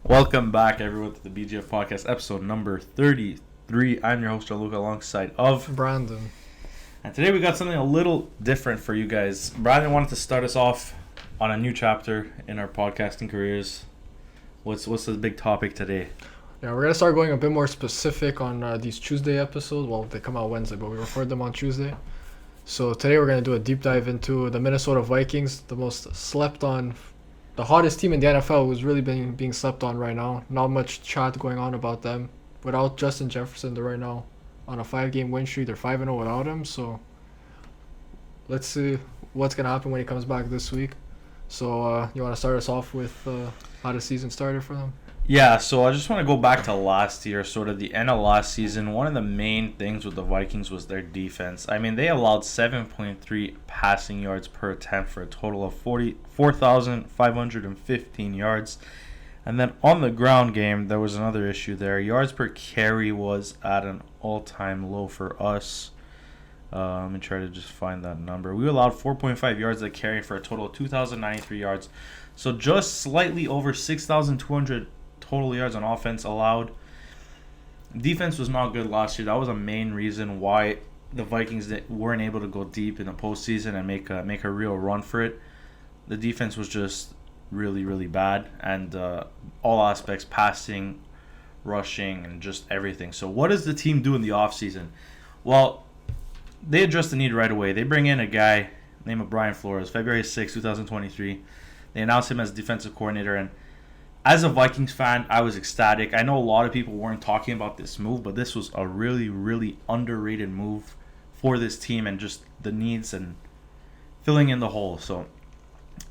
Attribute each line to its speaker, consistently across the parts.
Speaker 1: Welcome back, everyone, to the BGF Podcast, episode number 33. I'm your host, Gianluca, alongside of
Speaker 2: Brandon.
Speaker 1: And today we got something a little different for you guys. Brandon wanted to start us off on a new chapter in our podcasting careers. What's the big topic today?
Speaker 2: Yeah, we're going to start going a bit more specific on these Tuesday episodes. Well, they come out Wednesday, but we record them on Tuesday. So today we're going to do a deep dive into the Minnesota Vikings, the most slept on, the hottest team in the NFL, who's really been being slept on right now. Not much chat going on about them. Without Justin Jefferson, they're right now on a 5-game win streak. They're 5-0 without him. So let's see what's going to happen when he comes back this week. So you want to start us off with how the season started for them?
Speaker 1: Yeah, so I just want to go back to last year, sort of the end of last season. One of the main things with the Vikings was their defense. I mean, they allowed 7.3 passing yards per attempt for a total of 4,515 yards. And then on the ground game, there was another issue there. Yards per carry was at an all-time low for us. Let me try to just find that number. We allowed 4.5 yards a carry for a total of 2,093 yards. So just slightly over 6,200 total yards on offense allowed. Defense was not good last year. That was a main reason why the Vikings weren't able to go deep in the postseason and make a real run for it. The defense was just really, really bad, and all aspects, passing, rushing, and just everything. So what does the team do in the offseason? Well, they address the need right away. They bring in a guy named Brian Flores, February 6, 2023. They announce him as defensive coordinator, and as a Vikings fan, I was ecstatic. I know a lot of people weren't talking about this move, but this was a really, really underrated move for this team and just the needs and filling in the hole. So,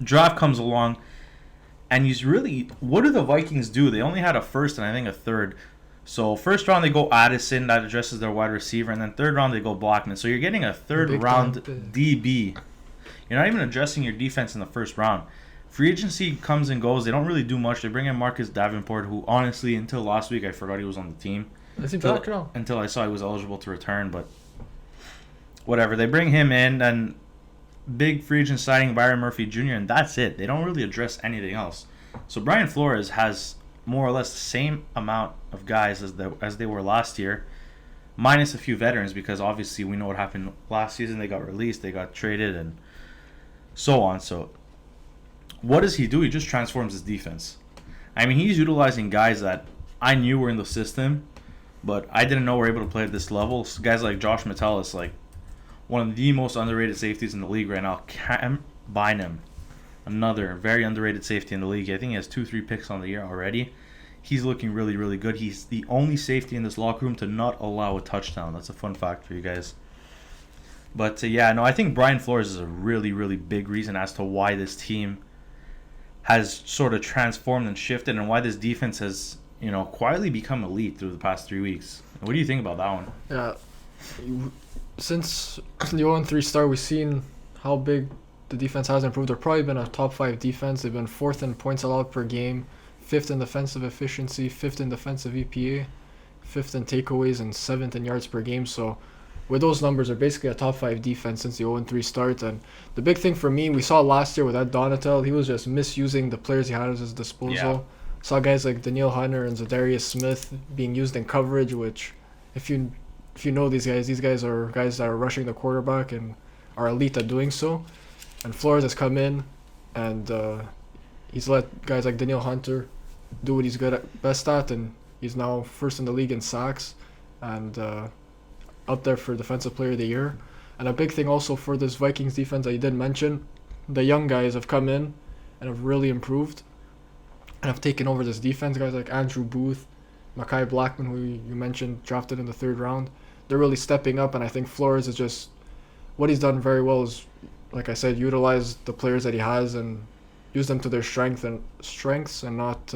Speaker 1: draft comes along, and what do the Vikings do? They only had a first and I think a third. So, first round they go Addison, that addresses their wide receiver, and then third round they go Blackman. So, you're getting a third round DB. You're not even addressing your defense in the first round. Free agency comes and goes. They don't really do much. They bring in Marcus Davenport, who honestly, until last week, I forgot he was on the team.
Speaker 2: Is he back now?
Speaker 1: Until I saw he was eligible to return, but whatever. They bring him in, and big free agent signing Byron Murphy Jr., and that's it. They don't really address anything else. So Brian Flores has more or less the same amount of guys as they were last year, minus a few veterans, because obviously we know what happened last season. They got released, they got traded, and so on. So what does he do? He just transforms his defense. I mean, he's utilizing guys that I knew were in the system, but I didn't know were able to play at this level. So guys like Josh Metellus, like one of the most underrated safeties in the league right now. Cam Bynum, another very underrated safety in the league. I think he has 2-3 picks on the year already. He's looking really, really good. He's the only safety in this locker room to not allow a touchdown. That's a fun fact for you guys. But I think Brian Flores is a really, really big reason as to why this team has sort of transformed and shifted, and why this defense has, quietly become elite through the past 3 weeks. What do you think about that one?
Speaker 2: Yeah, since the 0-3 start, we've seen how big the defense has improved. They've probably been a top 5 defense. They've been 4th in points allowed per game, 5th in defensive efficiency, 5th in defensive EPA, 5th in takeaways, and 7th in yards per game. So with those numbers, they're basically a top 5 defense since the 0-3 start. And the big thing for me, we saw last year with Ed Donatel, he was just misusing the players he had at his disposal. Yeah. Saw guys like Daniil Hunter and Zadarius Smith being used in coverage, which if you know these guys are guys that are rushing the quarterback and are elite at doing so. And Flores has come in and he's let guys like Daniil Hunter do what he's best at, and he's now first in the league in sacks and up there for Defensive Player of the Year. And a big thing also for this Vikings defense that you did mention, the young guys have come in and have really improved and have taken over this defense. Guys like Andrew Booth, Mekhi Blackman, who you mentioned, drafted in the 3rd round. They're really stepping up, and I think Flores is just, what he's done very well is, like I said, utilize the players that he has and use them to their strengths and not,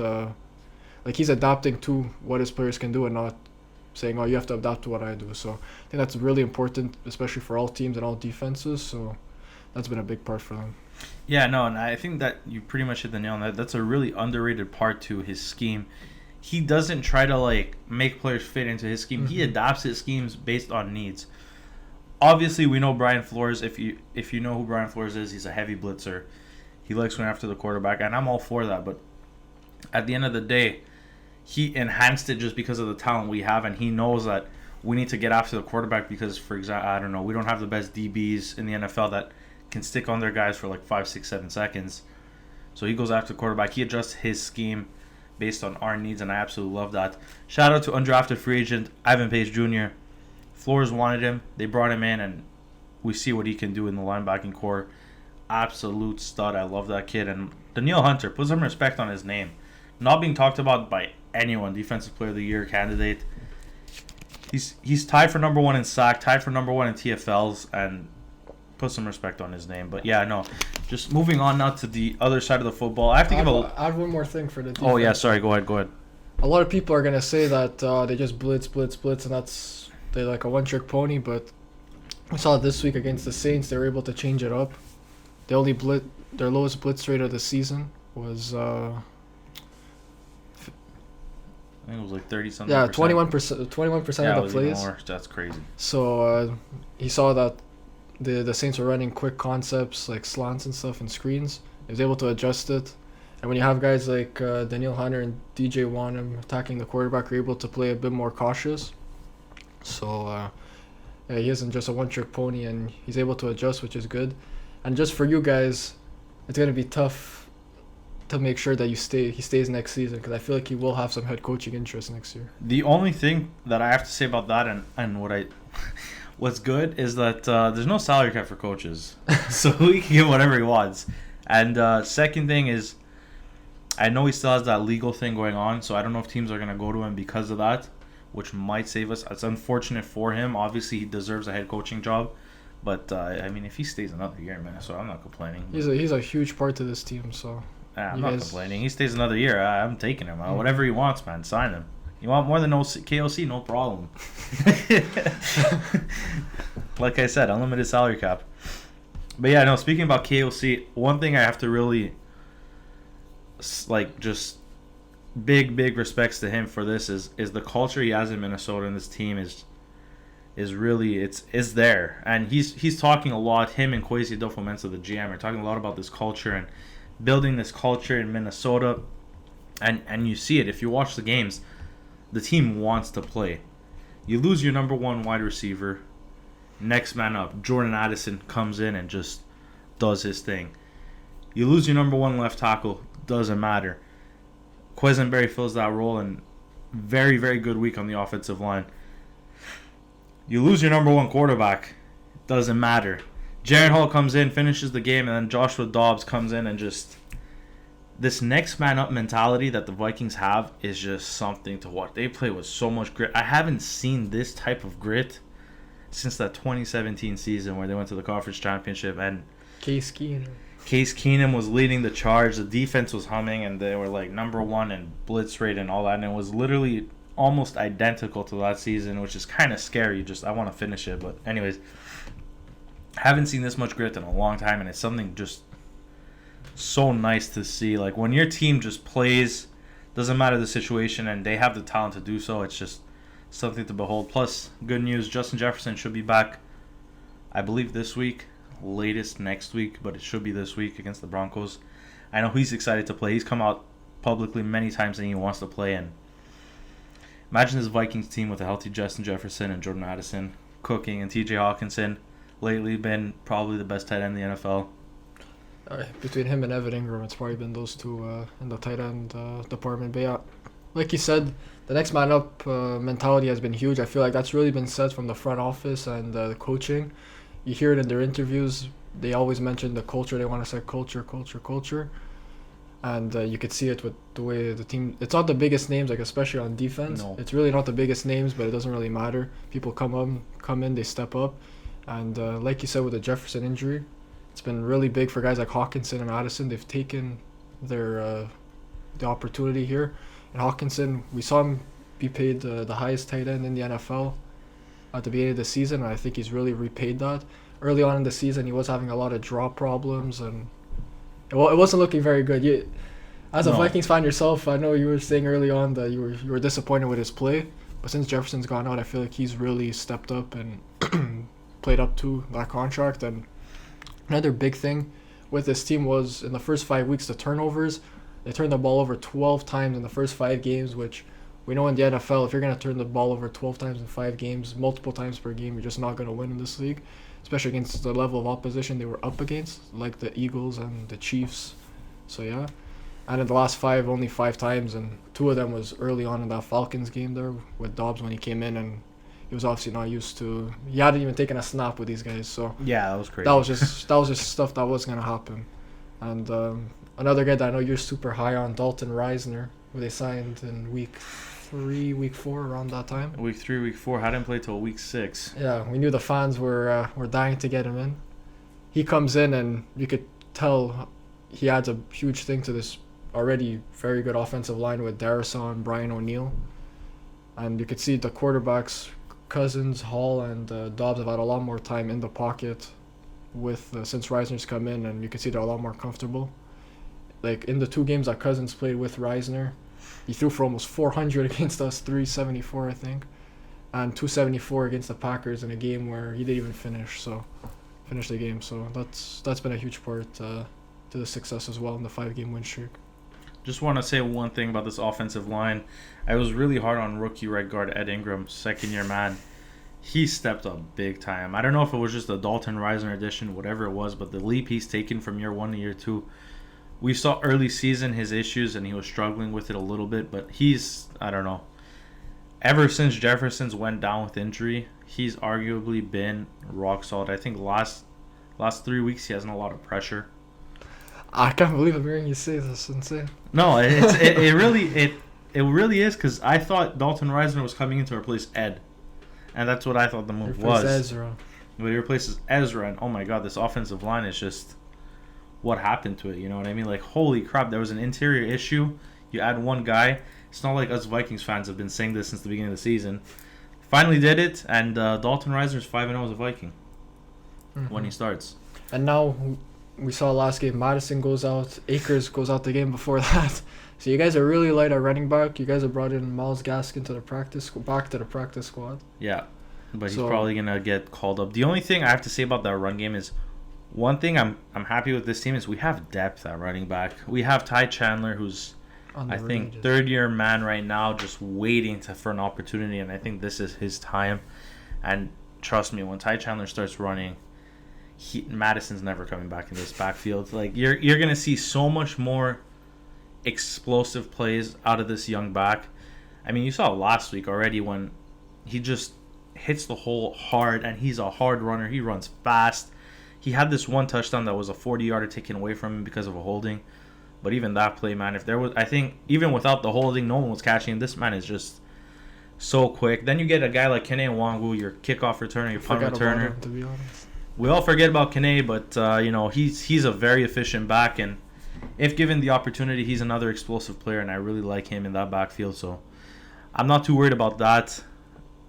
Speaker 2: like he's adapting to what his players can do and not saying, you have to adapt to what I do. So I think that's really important, especially for all teams and all defenses. So that's been a big part for them.
Speaker 1: Yeah, no, and I think that you pretty much hit the nail on that. That's a really underrated part to his scheme. He doesn't try to make players fit into his scheme. Mm-hmm. He adapts his schemes based on needs. Obviously, we know Brian Flores. If you know who Brian Flores is, he's a heavy blitzer. He likes going after the quarterback, and I'm all for that. But at the end of the day, he enhanced it just because of the talent we have, and he knows that we need to get after the quarterback because, for example, I don't know, we don't have the best DBs in the NFL that can stick on their guys for like 5, 6, 7 seconds. So he goes after the quarterback. He adjusts his scheme based on our needs, and I absolutely love that. Shout out to undrafted free agent Ivan Pace Jr. Flores wanted him. They brought him in, and we see what he can do in the linebacking core. Absolute stud. I love that kid. And Daniil Hunter, put some respect on his name. Not being talked about by anyone. Defensive Player of the Year candidate. He's tied for number 1 in sack, tied for number 1 in TFLs, and put some respect on his name. But yeah, no. Just moving on now to the other side of the football. I have to
Speaker 2: add one more thing for the defense.
Speaker 1: Oh yeah, sorry. Go ahead.
Speaker 2: A lot of people are gonna say that they just blitz, and they're like a one-trick pony. But we saw this week against the Saints, they were able to change it up. They only their lowest blitz rate of the season was
Speaker 1: I think it was like 30-something.
Speaker 2: Yeah, 21%. 21% of the plays.
Speaker 1: More. That's crazy.
Speaker 2: So he saw that the Saints were running quick concepts like slants and stuff and screens. He was able to adjust it. And when you have guys like Daniil Hunter and DJ Wanham attacking the quarterback, you're able to play a bit more cautious. So he isn't just a one-trick pony, and he's able to adjust, which is good. And just for you guys, it's going to be tough to make sure that he stays next season, because I feel like he will have some head coaching interest next year.
Speaker 1: The only thing that I have to say about that and what's good is that there's no salary cap for coaches, so he can get whatever he wants. And second thing is, I know he still has that legal thing going on, so I don't know if teams are going to go to him because of that, which might save us. It's unfortunate for him. Obviously, he deserves a head coaching job. But, I mean, if he stays another year, man, so I'm not complaining.
Speaker 2: He's a huge part to this team, so...
Speaker 1: I'm not complaining. He stays another year. I'm taking him. Whatever he wants, man. Sign him. You want more than KOC? No problem. Like I said, unlimited salary cap. But yeah, no, speaking about KOC, one thing I have to really, just big respects to him for this is the culture he has in Minnesota, and this team is really, it's there. And he's talking a lot, him and Kwesi Adofo-Mensah, the GM, are talking a lot about this culture and building this culture in Minnesota, and you see it if you watch the games. The team wants to play. You lose your number 1 wide receiver, next man up, Jordan Addison comes in and just does his thing. You lose your number 1 left tackle, doesn't matter. Quisenberry fills that role, and very, very good week on the offensive line. You lose your number 1 quarterback, doesn't matter. Jaren Hall comes in, finishes the game, and then Joshua Dobbs comes in and just... This next man up mentality that the Vikings have is just something to watch. They play with so much grit. I haven't seen this type of grit since that 2017 season where they went to the conference championship, and
Speaker 2: Case
Speaker 1: Keenum was leading the charge. The defense was humming, and they were like number 1 in blitz rate and all that, and it was literally almost identical to that season, which is kind of scary. I want to finish it, but anyways, haven't seen this much grit in a long time, and it's something just so nice to see. Like, when your team just plays, doesn't matter the situation, and they have the talent to do so, it's just something to behold. Plus, good news, Justin Jefferson should be back, I believe, this week, latest next week, but it should be this week against the Broncos. I know he's excited to play. He's come out publicly many times saying he wants to play, and imagine this Vikings team with a healthy Justin Jefferson and Jordan Addison cooking, and TJ Hawkinson lately been probably the best tight end in the NFL.
Speaker 2: Between him and Evan Ingram, it's probably been those two in the tight end department. But yeah, like you said, the next man up mentality has been huge. I feel like that's really been said from the front office and the coaching. You hear it in their interviews. They always mention the culture. They want to say culture. And you could see it with the way the team... It's not the biggest names, like especially on defense.
Speaker 1: No.
Speaker 2: It's really not the biggest names, but it doesn't really matter. People come in, they step up. And like you said, with the Jefferson injury, it's been really big for guys like Hawkinson and Addison. They've taken the opportunity here. And Hawkinson, we saw him be paid the highest tight end in the NFL at the beginning of the season, and I think he's really repaid that. Early on in the season, he was having a lot of drop problems, and it wasn't looking very good. As a Vikings fan yourself, I know you were saying early on that you were disappointed with his play, but since Jefferson's gone out, I feel like he's really stepped up and played up to that contract. And another big thing with this team was in the first 5 weeks, the turnovers. They turned the ball over 12 times in the first 5 games, which we know in the NFL, if you're going to turn the ball over 12 times in 5 games, multiple times per game, you're just not going to win in this league, especially against the level of opposition they were up against, like the Eagles and the Chiefs. So, yeah. And in the last 5, only 5 times, and 2 of them was early on in that Falcons game there with Dobbs when he came in, and he was obviously not used to. He hadn't even taken a snap with these guys, so
Speaker 1: Yeah, that was crazy.
Speaker 2: that was just stuff that was gonna happen. And another guy that I know you're super high on, Dalton Reisner, who they signed in week 4, around that time.
Speaker 1: Week 3, week 4. Hadn't played till week 6.
Speaker 2: Yeah, we knew the fans were dying to get him in. He comes in, and you could tell he adds a huge thing to this already very good offensive line with Darrisaw and Brian O'Neill. And you could see the quarterbacks, Cousins, Hall, and Dobbs have had a lot more time in the pocket with since Reisner's come in, and you can see they're a lot more comfortable. Like in the 2 games that Cousins played with Reisner, he threw for almost 400 against us, 374 I think, and 274 against the Packers in a game where he didn't even finish the game. So that's been a huge part to the success as well in the 5-game win streak.
Speaker 1: Just want to say one thing about this offensive line. I was really hard on rookie right guard Ed Ingram, 2nd-year man. He stepped up big time. I don't know if it was just the Dalton Reisner edition, whatever it was, but the leap he's taken from year 1 to year 2. We saw early season his issues, and he was struggling with it a little bit, but I don't know. Ever since Jefferson's went down with injury, he's arguably been rock solid. I think last 3 weeks he has a lot of pressure.
Speaker 2: I can't believe I'm hearing you say this. Insane.
Speaker 1: No, it really is, because I thought Dalton Reisner was coming in to replace Ed, and that's what I thought the move was.
Speaker 2: Ezra.
Speaker 1: But he replaces Ezra, and oh my god, this offensive line is just what happened to it. You know what I mean? Like, holy crap, there was an interior issue. You add one guy. It's not like us Vikings fans have been saying this since the beginning of the season. Finally did it, and Dalton Reisner's 5-0 as a Viking when he starts.
Speaker 2: And now we saw last game, Madison goes out, Akers goes out the game before that. So you guys are really light at running back. You guys have brought in Myles Gaskin back to the practice squad.
Speaker 1: Yeah, but he's probably gonna get called up. The only thing I have to say about that run game is, one thing I'm happy with this team is we have depth at running back. We have Ty Chandler, who's I think 3rd-year man right now, just waiting for an opportunity, and I think this is his time. And trust me, when Ty Chandler starts running, Madison's never coming back in this backfield. Like, you're gonna see so much more explosive plays out of this young back. I mean, you saw last week already when he just hits the hole hard, and he's a hard runner. He runs fast. He had this one touchdown that was a 40-yarder taken away from him because of a holding. But even that play, man, I think even without the holding, no one was catching him. This man is just so quick. Then you get a guy like Kene Nwangu, your kickoff returner, your punt returner.
Speaker 2: Him, to be honest.
Speaker 1: We all forget about Kene, but he's a very efficient back, and if given the opportunity, he's another explosive player, and I really like him in that backfield. So I'm not too worried about that.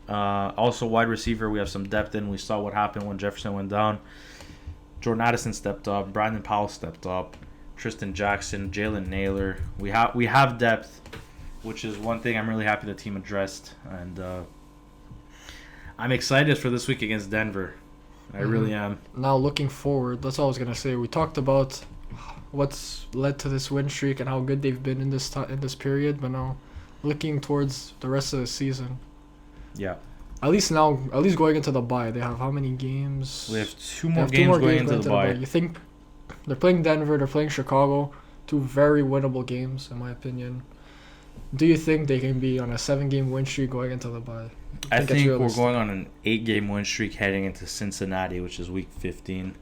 Speaker 1: Also, wide receiver, we have some depth in. We saw what happened when Jefferson went down. Jordan Addison stepped up. Brandon Powell stepped up. Tristan Jackson, Jalen Naylor. We have depth, which is one thing I'm really happy the team addressed. And I'm excited for this week against Denver. I really am.
Speaker 2: Now looking forward, that's all I was gonna say. We talked about what's led to this win streak and how good they've been in this period, but now looking towards the rest of the season.
Speaker 1: Yeah.
Speaker 2: At least going into the bye, they have how many games?
Speaker 1: We have 2 more games going into the bye.
Speaker 2: You think they're playing Denver, they're playing Chicago, 2 very winnable games in my opinion. Do you think they can be on a 7-game win streak going into the bye?
Speaker 1: I think we're going on an 8-game win streak heading into Cincinnati, which is week 15.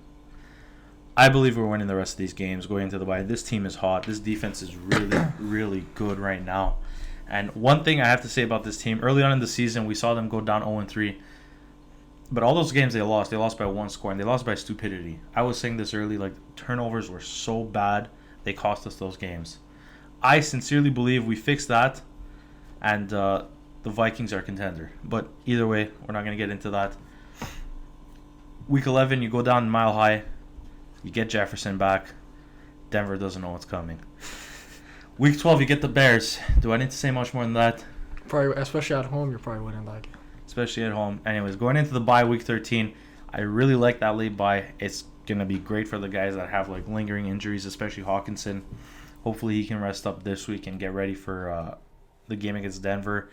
Speaker 1: I believe we're winning the rest of these games going into the bye. This team is hot. This defense is really, really good right now. And one thing I have to say about this team, early on in the season, we saw them go down 0-3. But all those games they lost by 1 score, and they lost by stupidity. I was saying this early, like, turnovers were so bad, they cost us those games. I sincerely believe we fixed that, and the Vikings are a contender. But either way, we're not going to get into that. Week 11, you go down Mile High. You get Jefferson back. Denver doesn't know what's coming. Week 12, you get the Bears. Do I need to say much more than that?
Speaker 2: Probably, especially at home, you're probably winning that game.
Speaker 1: Especially at home. Anyways, going into the bye week 13, I really like that late bye. It's going to be great for the guys that have like lingering injuries, especially Hawkinson, Hopefully he can rest up this week and get ready for the game against Denver.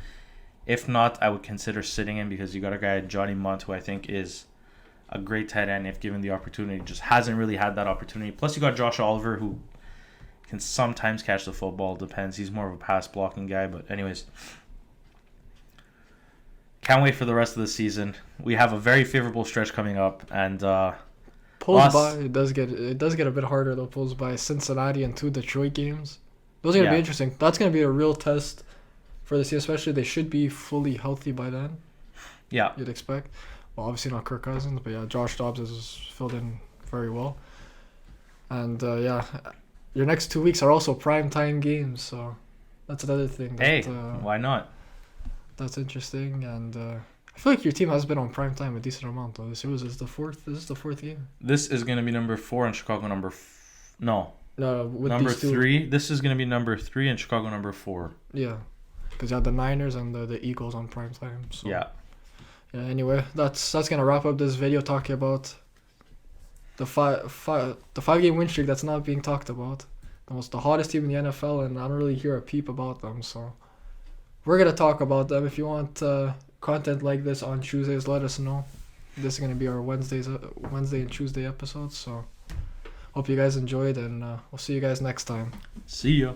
Speaker 1: If not, I would consider sitting him because you got a guy, Johnny Munt, who I think is a great tight end if given the opportunity. Just hasn't really had that opportunity. Plus you got Josh Oliver, who can sometimes catch the football. Depends. He's more of a pass blocking guy. But anyways, can't wait for the rest of the season. We have a very favorable stretch coming up, and
Speaker 2: Pulls by, it does get a bit harder though. Pulls by Cincinnati and 2 Detroit games. Those are gonna be interesting. That's gonna be a real test for the season, especially they should be fully healthy by then.
Speaker 1: Yeah,
Speaker 2: you'd expect. Well, obviously not Kirk Cousins, but yeah, Josh Dobbs has filled in very well. And your next 2 weeks are also primetime games, so that's another thing. That,
Speaker 1: why not?
Speaker 2: That's interesting, and I feel like your team has been on primetime a decent amount though. This is the fourth. This is the 4th game.
Speaker 1: This is gonna be number 4 and Chicago number. No,
Speaker 2: with
Speaker 1: number
Speaker 2: these 2.
Speaker 1: 3. This is gonna be number 3 and Chicago number 4.
Speaker 2: Yeah, because you had the Niners and the Eagles on primetime. So.
Speaker 1: Yeah.
Speaker 2: Yeah. Anyway, that's gonna wrap up this video talking about the 5-game win streak that's not being talked about. The hottest team in the NFL, and I don't really hear a peep about them. So we're gonna talk about them. If you want content like this on Tuesdays, let us know. This is gonna be our Wednesday and Tuesday episodes. So hope you guys enjoyed, and we'll see you guys next time.
Speaker 1: See ya.